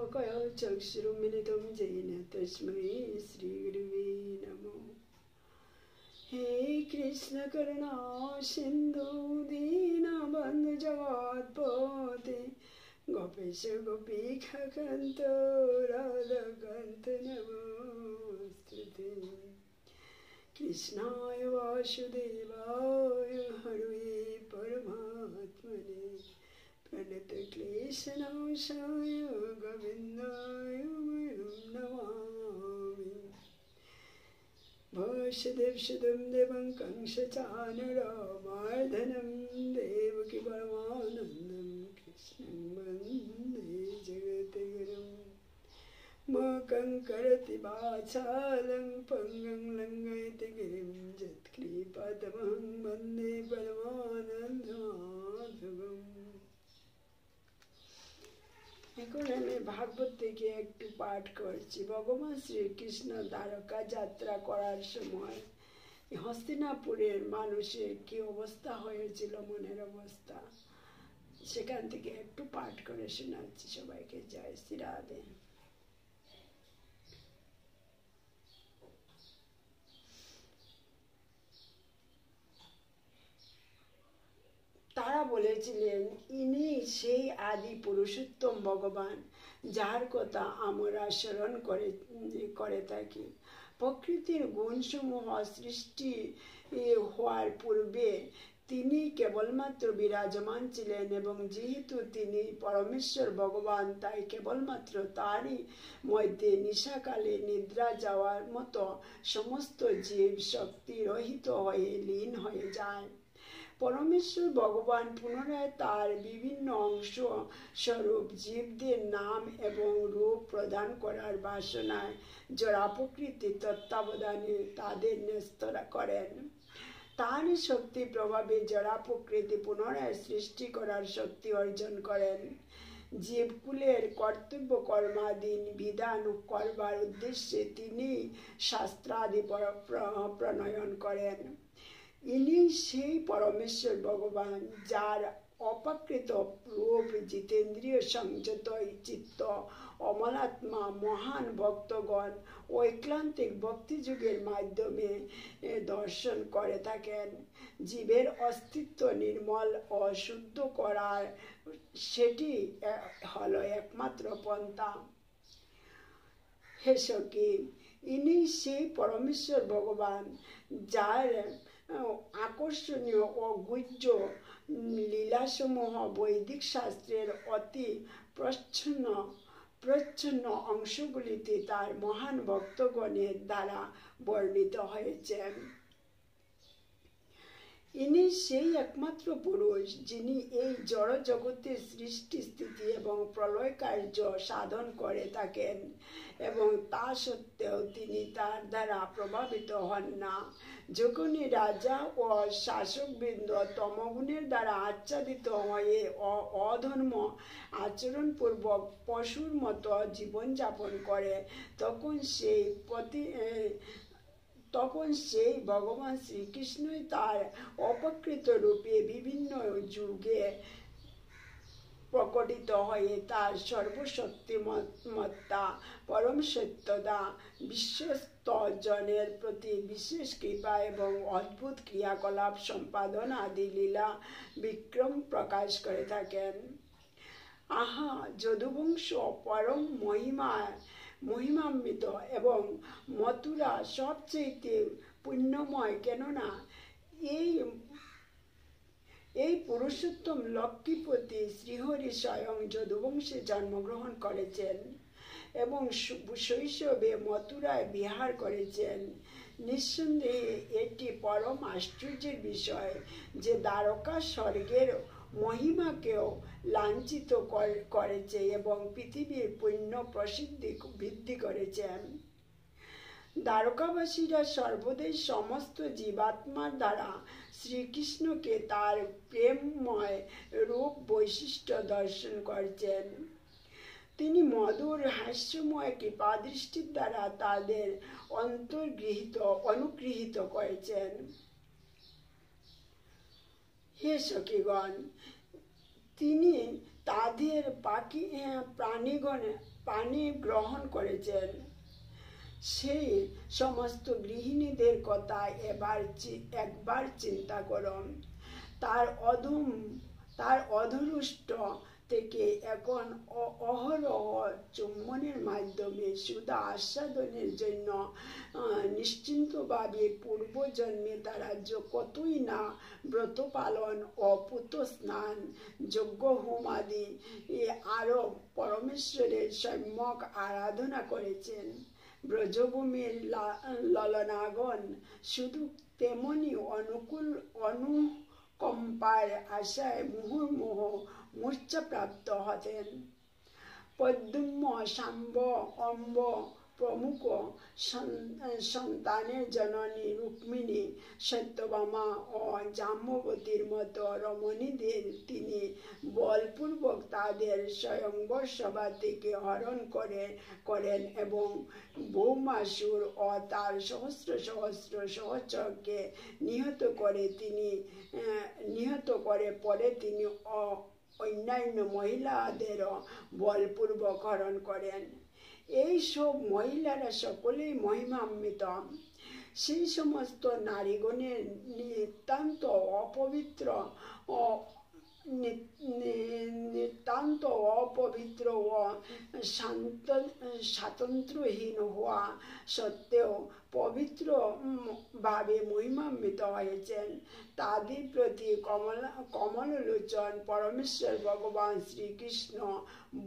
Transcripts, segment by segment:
कया चक्षुरुन्मिलितं येन तस्मै श्रीगुरुवे नमः। हे कृष्ण करुणा सिन्धु दीनबन्धु जगत्पते गोपेश गोपीकान्त राधाकान्त नमोस्तुते। कृष्णाय वासुदेवाय हरये परमात्मने प्रणतक्लेशनाशाय गोविन्दाय नमामि। वासुदेवसुतं देवं कंसचानरमर्दनं देवकी परमानन्दं कृष्णं वन्दे जगद्गुरुं। मूकं करोति वाचालं पङ्गुं लङ्घयति गिरिं यत्कृपातमहं वन्दे परमानन्दमाधवम्। এখন আমি ভাগবত থেকে একটু পাঠ করছি। ভগবান শ্রীকৃষ্ণ দ্বারকা যাত্রা করার সময় হস্তিনাপুরের মানুষের কি অবস্থা হয়েছিল, মনের অবস্থা, সেখান থেকে একটু পাঠ করে শোনাচ্ছি সবাইকে। জয় শ্রী রাধে। তারা বলেছিলেন, ইনি সেই আদি পুরুষোত্তম ভগবান যার কথা আমরা স্মরণ করে থাকি। প্রকৃতির গুণসমূহ সৃষ্টি হওয়ার পূর্বে তিনি কেবলমাত্র বিরাজমান ছিলেন এবং যেহেতু তিনি পরমেশ্বর ভগবান, তাই কেবলমাত্র তারই মধ্যে নিশাকালে নিদ্রা যাওয়ার মতো সমস্ত জীব শক্তি রহিত হয়ে লীন হয়ে যায়। পরমেশ্বর ভগবান পুনরায় তার বিভিন্ন অংশ স্বরূপ জীবদের নাম এবং রূপ প্রদান করার বাসনায় জড়া প্রকৃতির তত্ত্বাবধানে তাদের ন্যস্ত করেন। তারই শক্তি প্রভাবে জড়া প্রকৃতি পুনরায় সৃষ্টি করার শক্তি অর্জন করেন। জীবকুলের কর্তব্য কর্মাদি বিধান করবার উদ্দেশ্যে তিনি শাস্ত্রাদি প্রণয়ন করেন। ইনি সেই পরমেশ্বর ভগবান যার অপ্রাকৃত রূপ জিতেন্দ্রিয় সংযত চিত্ত অমলাত্মা মহান ভক্তগণ ঐক্লান্তিক ভক্তিযুগের মাধ্যমে দর্শন করে থাকেন। জীবের অস্তিত্ব নির্মল ও শুদ্ধ করার সেটি হলো একমাত্র পন্থা। হে সখী, ইনি সেই পরমেশ্বর ভগবান যার আকর্ষণীয় ও গুহ্য লীলাসমূহ বৈদিক শাস্ত্রের অতি প্রচ্ছন্ন অংশগুলিতে তার মহান ভক্তগণের দ্বারা বর্ণিত হয়েছে। ইনি সেই একমাত্র পুরুষ যিনি এই জড় জগতের সৃষ্টি স্থিতি এবং প্রলয় কার্য সাধন করে থাকেন এবং তা সত্ত্বেও তিনি তার দ্বারা প্রভাবিত হন না। যখনই রাজা ও শাসকবৃন্দ তমগুণের দ্বারা আচ্ছাদিত হয়ে অধর্ম আচরণপূর্বক পশুর মতো জীবনযাপন করে, তখন সেই ভগবান শ্রীকৃষ্ণই তার অপ্রাকৃত রূপে বিভিন্ন যুগে প্রকটিত হয়ে তার সর্বশক্তিমত্তা পরম সত্যতা বিশ্বস্ত জনের প্রতি বিশেষ কৃপা এবং অদ্ভুত ক্রিয়াকলাপ সম্পাদন আদি লীলা বিক্রম প্রকাশ করে থাকেন। আহা, যদুবংশ পরম মহিমান্বিত এবং মথুরা সবচেয়ে পুণ্যময়, কেননা এই পুরুষোত্তম লক্ষ্মীপতি শ্রীহরি স্বয়ং যদুবংশে জন্মগ্রহণ করেছেন এবং শৈশবে মথুরায় বিহার করেছেন। নিঃসন্দেহে এটি পরম আশ্চর্যের বিষয় যে দ্বারকা স্বর্গের মহিমাকেও লাঞ্ছিত করেছে এবং পৃথিবীর পুণ্য প্রসিদ্ধি বৃদ্ধি করেছেন। দ্বারকাবাসীরা সর্বদাই সমস্ত জীবাত্মার দ্বারা শ্রীকৃষ্ণকে তার প্রেমময় রূপ বৈশিষ্ট্য দর্শন করছেন। তিনি মধুর হাস্যময় কৃপাদৃষ্টির দ্বারা তাদের অনুগৃহীত করেছেন। হে সখীগণ, তাদের প্রাণী গ্রহণ করেছেন। সেই সমস্ত গৃহিণীদের কথা একবার চিন্তা করুন। তার অধরুষ্ট থেকে এখন অহরহ চুম্বনের মাধ্যমে সুধা আস্বাদনের জন্য নিশ্চিন্তভাবে পূর্বজন্মে তারা কতই না ব্রত পালন ও পুত স্নান যজ্ঞ হোমাদি আরো পরমেশ্বরের সম্যক আরাধনা করেছেন। ব্রজভূমির ললনাগণ শুধু তেমনি অনুকম্পার আশায় মুহুর্মুহ মূর্ছাপ্রাপ্ত হতেন। পদ্মুম্ন, শাম্ব, অম্ব প্রমুখ সন্তানের জননী রুক্মিণী, সত্যভামা ও জাম্ববতীর মতো রমণীদের তিনি বলপূর্বক তাদের স্বয়ংবর সভা থেকে হরণ করেন এবং ভৌমাসুর ও তার সহস্র সহস্র সহচরকে নিহত করে পরে তিনি অন্যান্য মহিলাদেরও বলপূর্বক হরণ করেন। এই সব মহিলারা সকলেই মহিমান্বিত। সেই সমস্ত নারীগণের নিতান্ত অপবিত্র ও স্বাতন্ত্র্যহীন হওয়া সত্ত্বেও পবিত্র ভাবে মহিমান্বিত হয়েছেন। তাদের প্রতি কমললোচন পরমেশ্বর ভগবান শ্রীকৃষ্ণ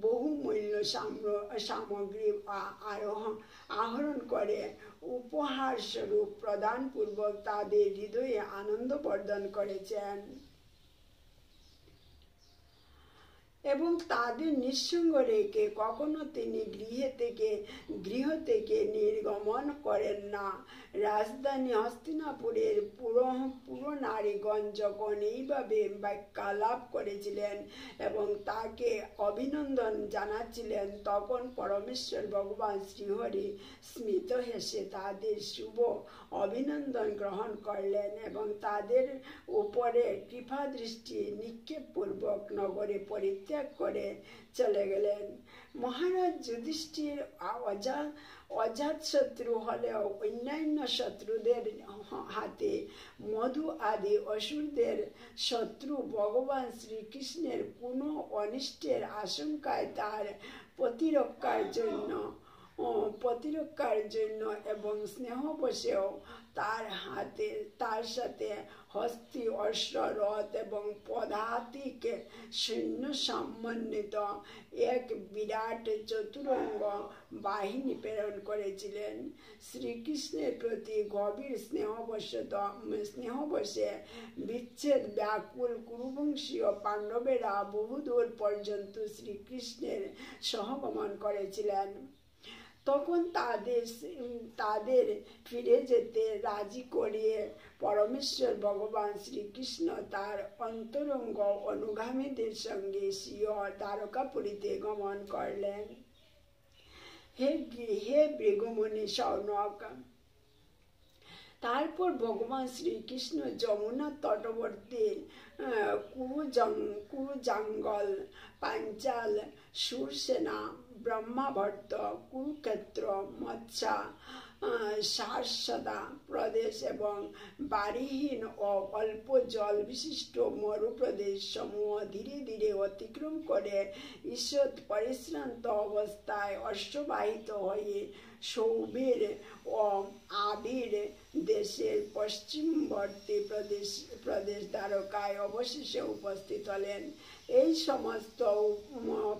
বহুমূল্য সামগ্রী আহরণ করে উপহার স্বরূপ প্রদান পূর্বক তাদের হৃদয়ে আনন্দ বর্ধন করেছেন এবং তাদের নিঃসঙ্গ রেখে কখনো তিনি গৃহ থেকে নির্গমন করেন না। রাজধানী হস্তিনাপুরের পুরো নারীগণ যখন এইভাবে বাক্যালাপ করেছিলেন এবং তাকে অভিনন্দন জানাচ্ছিলেন, তখন পরমেশ্বর ভগবান শ্রীহরি স্মিত হেসে তাদের শুভ অভিনন্দন গ্রহণ করলেন এবং তাদের উপরে কৃপা দৃষ্টি নিক্ষেপ পূর্বক নগরে পরিত্যাগ করে চলে গেলেন। মহারাজ যুধিষ্ঠির অজাত শত্রু হলেও অন্যান্য শত্রুদের হাতে মধু আদি অসুরদের শত্রু ভগবান শ্রীকৃষ্ণের কোনো অনিষ্টের আশঙ্কায় তার প্রতিরক্ষার জন্য এবং স্নেহবশেও তার সাথে হস্তি, অশ্ব, রথ এবং পদাতিক সৈন্য সমন্বিত এক বিরাট চতুরঙ্গ বাহিনী প্রেরণ করেছিলেন। শ্রীকৃষ্ণের প্রতি গভীর স্নেহবশে বিচ্ছেদ ব্যাকুল কুরুবংশীয় পাণ্ডবেরা বহুদূর পর্যন্ত শ্রীকৃষ্ণের সহগমন করেছিলেন। তখন তাদের ফিরে যেতে রাজি করিয়ে পরমেশ্বর ভগবান শ্রীকৃষ্ণ তার অন্তরঙ্গ অনুগামীদের সঙ্গে স্বীয় দ্বারকাপুরীতে গমন করলেন। হে ভৃগুমুনি শৌনক, তারপর ভগবান শ্রীকৃষ্ণ যমুনা তটবর্তী কুরুজাঙ্গল, পাঞ্চাল, সুরসেনা, ব্রহ্মাভট্ট, কুরুক্ষেত্র, মৎস্যা, সারসদা প্রদেশ এবং বাড়িহীন ও অল্প জল বিশিষ্ট মরুপ্রদেশ সমূহ ধীরে ধীরে অতিক্রম করে ঈষৎ পরিশ্রান্ত অবস্থায় অশ্ববাহিত হয়ে সৌবীর ও আবির দেশের পশ্চিমবর্তী প্রদেশ দ্বারকায় অবশেষে উপস্থিত হলেন। এই সমস্ত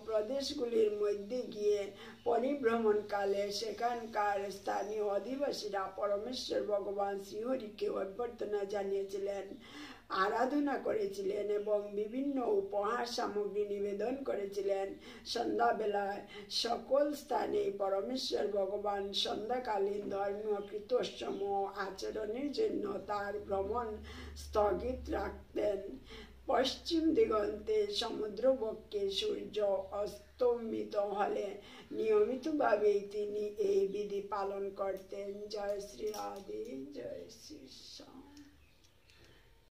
প্রদেশগুলির মধ্যে গিয়ে পরিভ্রমণকালে সেখানকার স্থানীয় অধিবাসীরা পরমেশ্বর ভগবান শ্রীহরিকে অভ্যর্থনা জানিয়েছিলেন, আরাধনা করেছিলেন এবং বিভিন্ন উপহার সামগ্রী নিবেদন করেছিলেন। সন্ধ্যাবেলায় সকল স্থানে পরমেশ্বর ভগবান সন্ধ্যাকালীন ধর্মীয় কৃতসমূহ আচরণের জন্য তার ভ্রমণ স্থগিত রাখতেন। পশ্চিম দিগন্তে সমুদ্রবক্ষে সূর্য অস্তমিত হলে নিয়মিতভাবেই তিনি এই বিধি পালন করতেন। জয় শ্রী রাধে, জয় শ্রী শ্যাম।